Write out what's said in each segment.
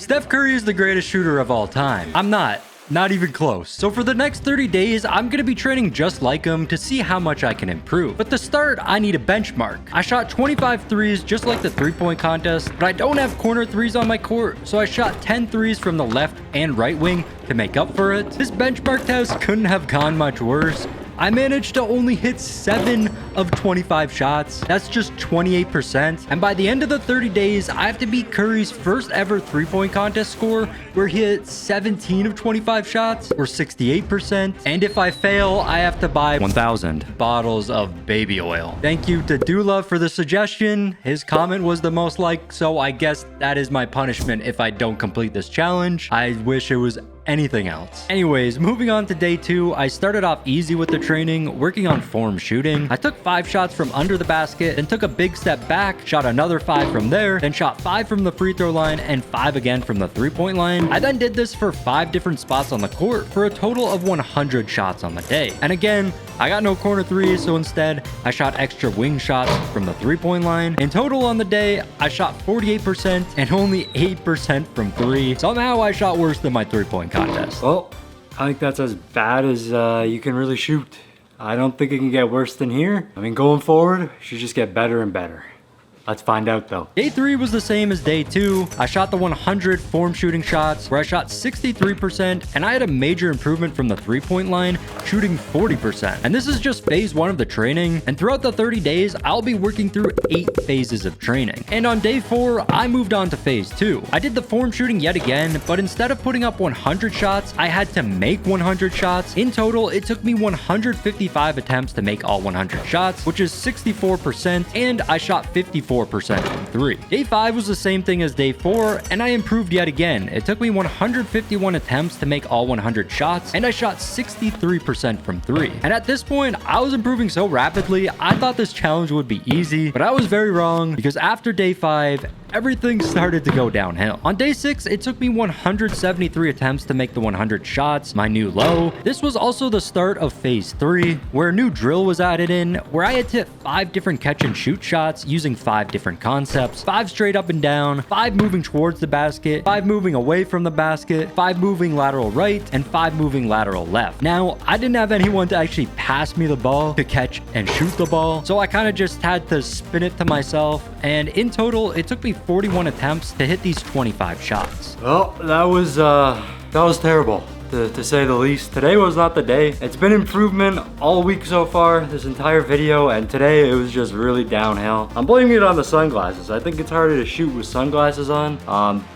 Steph Curry is the greatest shooter of all time. I'm not. Not even close. So for the next 30 days, I'm gonna be training just like him to see how much I can improve. But to start, I need a benchmark. I shot 25 threes just like the three-point contest, but I don't have corner threes on my court, so I shot 10 threes from the left and right wing to make up for it. This benchmark test couldn't have gone much worse. I managed to only hit 7 of 25 shots. That's just 28%. And by the end of the 30 days, I have to beat Curry's first ever three-point contest score, where he hit 17 of 25 shots, or 68%. And if I fail, I have to buy 1,000 bottles of baby oil. Thank you to Dula for the suggestion. His comment was the most liked, so I guess that is my punishment if I don't complete this challenge. I wish it was anything else. Anyways, moving on to day 2, I started off easy with the training, working on form shooting. I took 5 shots from under the basket, then took a big step back, shot another 5 from there, then shot 5 from the free throw line and 5 again from the three-point line. I then did this for 5 different spots on the court for a total of 100 shots on the day. And again, I got no corner threes, so instead, I shot extra wing shots from the three-point line. In total on the day, I shot 48% and only 8% from 3. Somehow I shot worse than my three-point contest. Well, I think that's as bad as you can really shoot. I don't think it can get worse than here. I mean, going forward, it should just get better and better. Let's find out though. Day 3 was the same as day 2. I shot the 100 form shooting shots where I shot 63% and I had a major improvement from the three-point line, shooting 40%. And this is just phase 1 of the training. And throughout the 30 days, I'll be working through 8 phases of training. And on day 4, I moved on to phase 2. I did the form shooting yet again, but instead of putting up 100 shots, I had to make 100 shots. In total, it took me 155 attempts to make all 100 shots, which is 64%, and I shot 54% from 3. Day 5 was the same thing as day 4, and I improved yet again. It took me 151 attempts to make all 100 shots, and I shot 63% from 3. And at this point, I was improving so rapidly, I thought this challenge would be easy, but I was very wrong, because after day 5, everything started to go downhill. On day 6, it took me 173 attempts to make the 100 shots, my new low. This was also the start of phase 3, where a new drill was added in, where I had to hit 5 different catch and shoot shots using 5 different concepts, 5 straight up and down, 5 moving towards the basket, 5 moving away from the basket, 5 moving lateral right, and 5 moving lateral left. Now, I didn't have anyone to actually pass me the ball to catch and shoot the ball, so I kind of just had to spin it to myself, and in total, it took me 41 attempts to hit these 25 shots. Well, that was terrible, to say the least. Today was not the day. It's been improvement all week so far, this entire video, and today it was just really downhill. I'm blaming it on the sunglasses. I think it's harder to shoot with sunglasses on.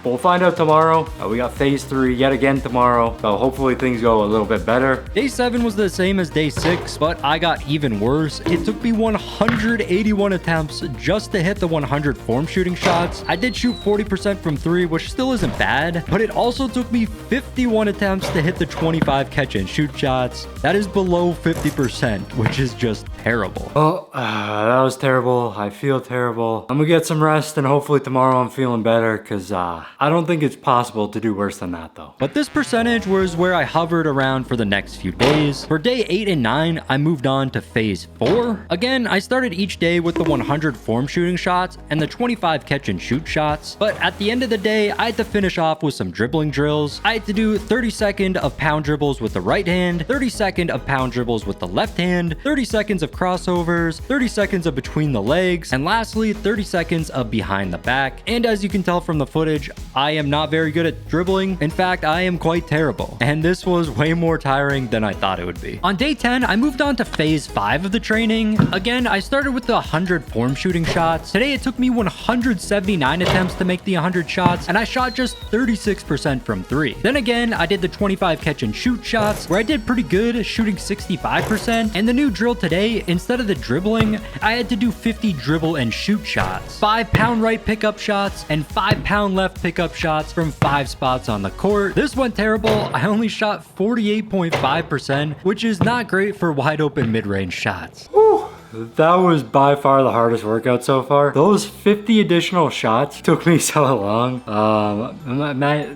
We'll find out tomorrow. We got phase 3 yet again tomorrow, so hopefully things go a little bit better. Day 7 was the same as day 6, but I got even worse. It took me 181 attempts just to hit the 100 form shooting shots. I did shoot 40% from 3, which still isn't bad, but it also took me 51 attempts to hit the 25 catch and shoot shots. That is below 50%, which is just terrible. Oh, that was terrible. I feel terrible. I'm gonna get some rest, and hopefully tomorrow I'm feeling better, because I don't think it's possible to do worse than that though. But this percentage was where I hovered around for the next few days. For day 8 and 9, I moved on to phase 4. Again, I started each day with the 100 form shooting shots and the 25 catch and shoot shots. But at the end of the day, I had to finish off with some dribbling drills. I had to do 30-second of pound dribbles with the right hand, 30-second of pound dribbles with the left hand, 30 seconds of crossovers, 30 seconds of between the legs, and lastly, 30 seconds of behind the back. And as you can tell from the footage, I am not very good at dribbling. In fact, I am quite terrible. And this was way more tiring than I thought it would be. On day 10, I moved on to phase 5 of the training. Again, I started with the 100 form shooting shots. Today, it took me 179 attempts to make the 100 shots, and I shot just 36% from 3. Then again, I did the 25 catch and shoot shots, where I did pretty good, shooting 65%. And the new drill today, instead of the dribbling, I had to do 50 dribble and shoot shots, 5 pound right pickup shots, and 5 pound left pickup shots from 5 spots on the court. This went terrible. I only shot 48.5%, which is not great for wide open mid-range shots. Whew. That was by far the hardest workout so far. Those 50 additional shots took me so long.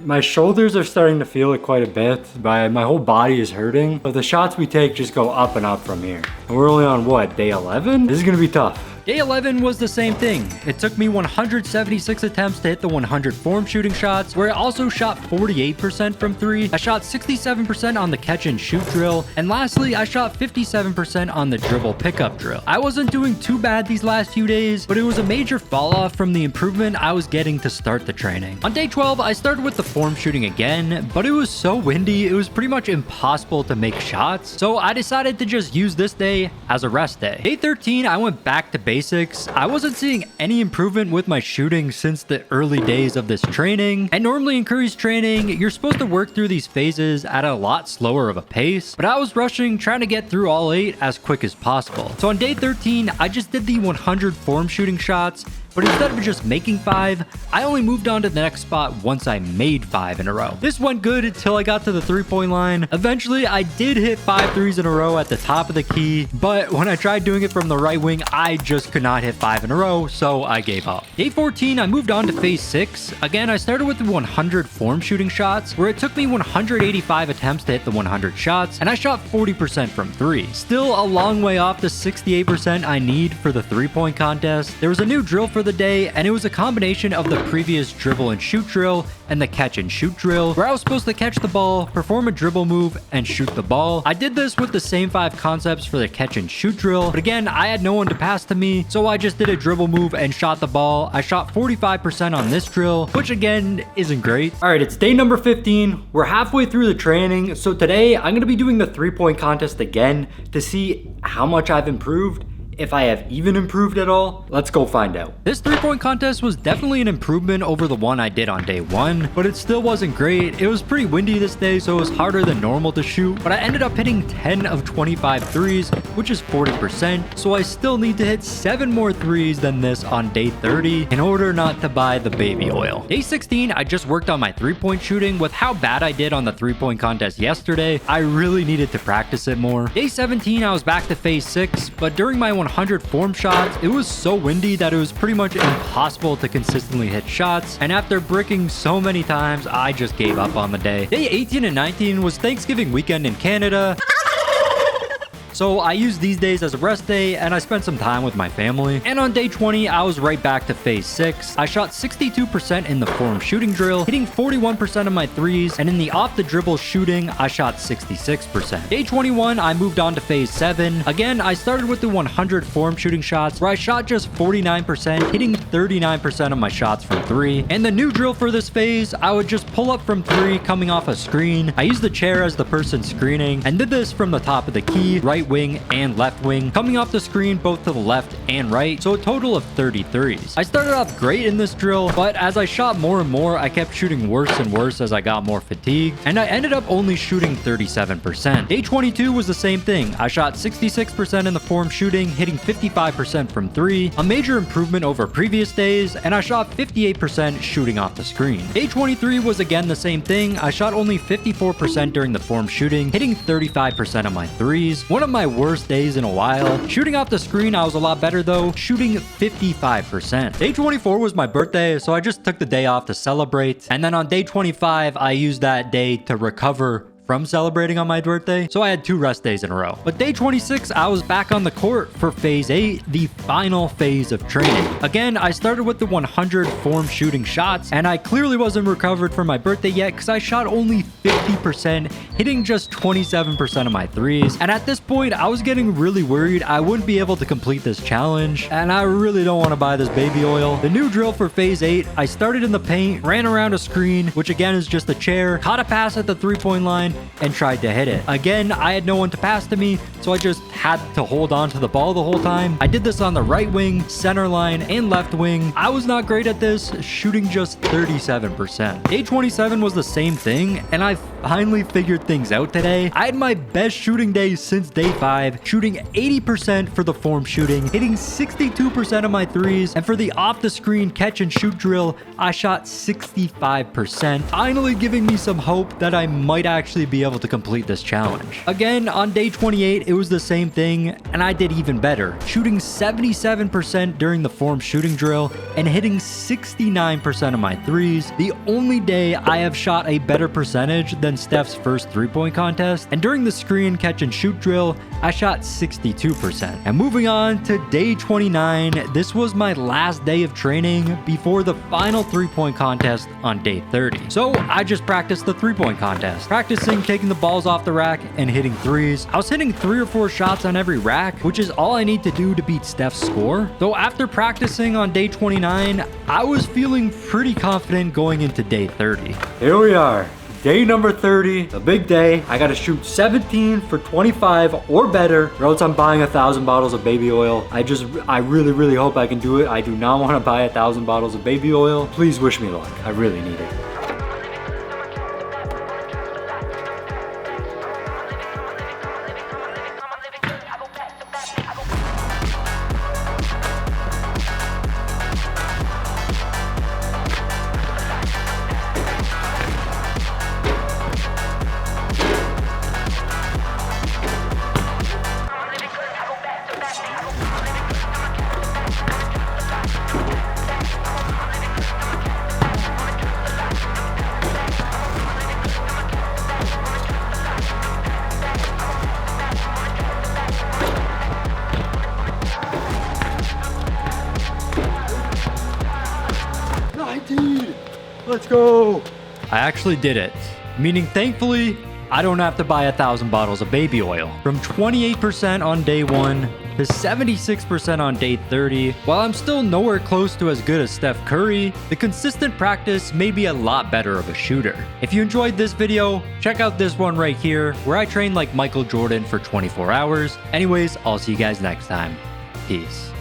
My shoulders are starting to feel it quite a bit. My whole body is hurting. But the shots we take just go up and up from here. And we're only on what, day 11? This is gonna be tough. Day 11 was the same thing. It took me 176 attempts to hit the 100 form shooting shots, where I also shot 48% from 3. I shot 67% on the catch and shoot drill, and lastly, I shot 57% on the dribble pickup drill. I wasn't doing too bad these last few days, but it was a major fall off from the improvement I was getting to start the training. On day 12, I started with the form shooting again, but it was so windy, it was pretty much impossible to make shots, so I decided to just use this day as a rest day. Day 13, I went back to basics. I wasn't seeing any improvement with my shooting since the early days of this training, and normally in Curry's training, you're supposed to work through these phases at a lot slower of a pace, but I was rushing, trying to get through all 8 as quick as possible. So on day 13, I just did the 100 form shooting shots, but instead of just making 5, I only moved on to the next spot once I made 5 in a row. This went good until I got to the 3-point line. Eventually, I did hit 5 threes in a row at the top of the key, but when I tried doing it from the right wing, I just could not hit 5 in a row, so I gave up. Day 14, I moved on to phase 6. Again, I started with the 100 form shooting shots, where it took me 185 attempts to hit the 100 shots, and I shot 40% from 3. Still a long way off the 68% I need for the 3-point contest. There was a new drill for the day, and it was a combination of the previous dribble and shoot drill and the catch and shoot drill, where I was supposed to catch the ball, perform a dribble move, and shoot the ball. I did this with the same 5 concepts for the catch and shoot drill, but again, I had no one to pass to me, so I just did a dribble move and shot the ball. I shot 45% on this drill, which again, isn't great. All right, it's day number 15. We're halfway through the training, so today I'm gonna be doing the 3-point contest again to see how much I've improved. If I have even improved at all. Let's go find out. This 3-point contest was definitely an improvement over the one I did on day 1, but it still wasn't great. It was pretty windy this day, so it was harder than normal to shoot, but I ended up hitting 10 of 25 threes, which is 40%, so I still need to hit 7 more threes than this on day 30 in order not to buy the baby oil. Day 16, I just worked on my 3-point shooting. With how bad I did on the 3-point contest yesterday, I really needed to practice it more. Day 17, I was back to phase 6, but during my 100 form shots, it was so windy that it was pretty much impossible to consistently hit shots, and after bricking so many times, I just gave up on the day. Day 18 and 19 was Thanksgiving weekend in Canada. So I used these days as a rest day, and I spent some time with my family. And on day 20, I was right back to phase 6. I shot 62% in the form shooting drill, hitting 41% of my threes, and in the off the dribble shooting, I shot 66%. Day 21, I moved on to phase 7. Again, I started with the 100 form shooting shots, where I shot just 49%, hitting 39% of my shots from 3. And the new drill for this phase, I would just pull up from 3 coming off a screen. I used the chair as the person screening, and did this from the top of the key, right wing and left wing, coming off the screen both to the left and right, so a total of 33s. I started off great in this drill, but as I shot more and more, I kept shooting worse and worse as I got more fatigued, and I ended up only shooting 37%. Day 22 was the same thing. I shot 66% in the form shooting, hitting 55% from 3, a major improvement over previous days, and I shot 58% shooting off the screen. Day 23 was again the same thing. I shot only 54% during the form shooting, hitting 35% of my threes. One of my worst days in a while. Shooting off the screen, I was a lot better though, shooting 55%. Day 24 was my birthday, so I just took the day off to celebrate. And then on day 25, I used that day to recover from celebrating on my birthday, so I had 2 rest days in a row. But day 26, I was back on the court for phase 8, the final phase of training. Again, I started with the 100 form shooting shots, and I clearly wasn't recovered from my birthday yet because I shot only 50%, hitting just 27% of my threes. And at this point, I was getting really worried I wouldn't be able to complete this challenge, and I really don't want to buy this baby oil. The new drill for phase 8, I started in the paint, ran around a screen, which again is just a chair, caught a pass at the 3-point line, and tried to hit it. Again, I had no one to pass to me, so I just had to hold on to the ball the whole time. I did this on the right wing, center line, and left wing. I was not great at this, shooting just 37%. Day 27 was the same thing, and I finally figured things out today. I had my best shooting day since day 5, shooting 80% for the form shooting, hitting 62% of my threes, and for the off the screen catch and shoot drill, I shot 65%, finally giving me some hope that I might actually really be able to complete this challenge. Again, on day 28, it was the same thing, and I did even better, shooting 77% during the form shooting drill and hitting 69% of my threes, the only day I have shot a better percentage than Steph's first three-point contest, and during the screen catch and shoot drill, I shot 62%. And moving on to day 29, this was my last day of training before the final three-point contest on day 30. So I just practiced the three-point contest, practicing taking the balls off the rack and hitting threes. I was hitting 3 or 4 shots on every rack, which is all I need to do to beat Steph's score. So after practicing on day 29, I was feeling pretty confident going into day 30. Here we are. Day number 30, the big day. I gotta shoot 17 for 25 or better, or else I'm buying 1,000 bottles of baby oil. I really hope I can do it. I do not want to buy 1,000 bottles of baby oil. Please wish me luck. I really need it. Let's go. I actually did it, meaning thankfully, I don't have to buy 1,000 bottles of baby oil. From 28% on day 1 to 76% on day 30, while I'm still nowhere close to as good as Steph Curry, the consistent practice made me a lot better of a shooter. If you enjoyed this video, check out this one right here, where I train like Michael Jordan for 24 hours. Anyways, I'll see you guys next time. Peace.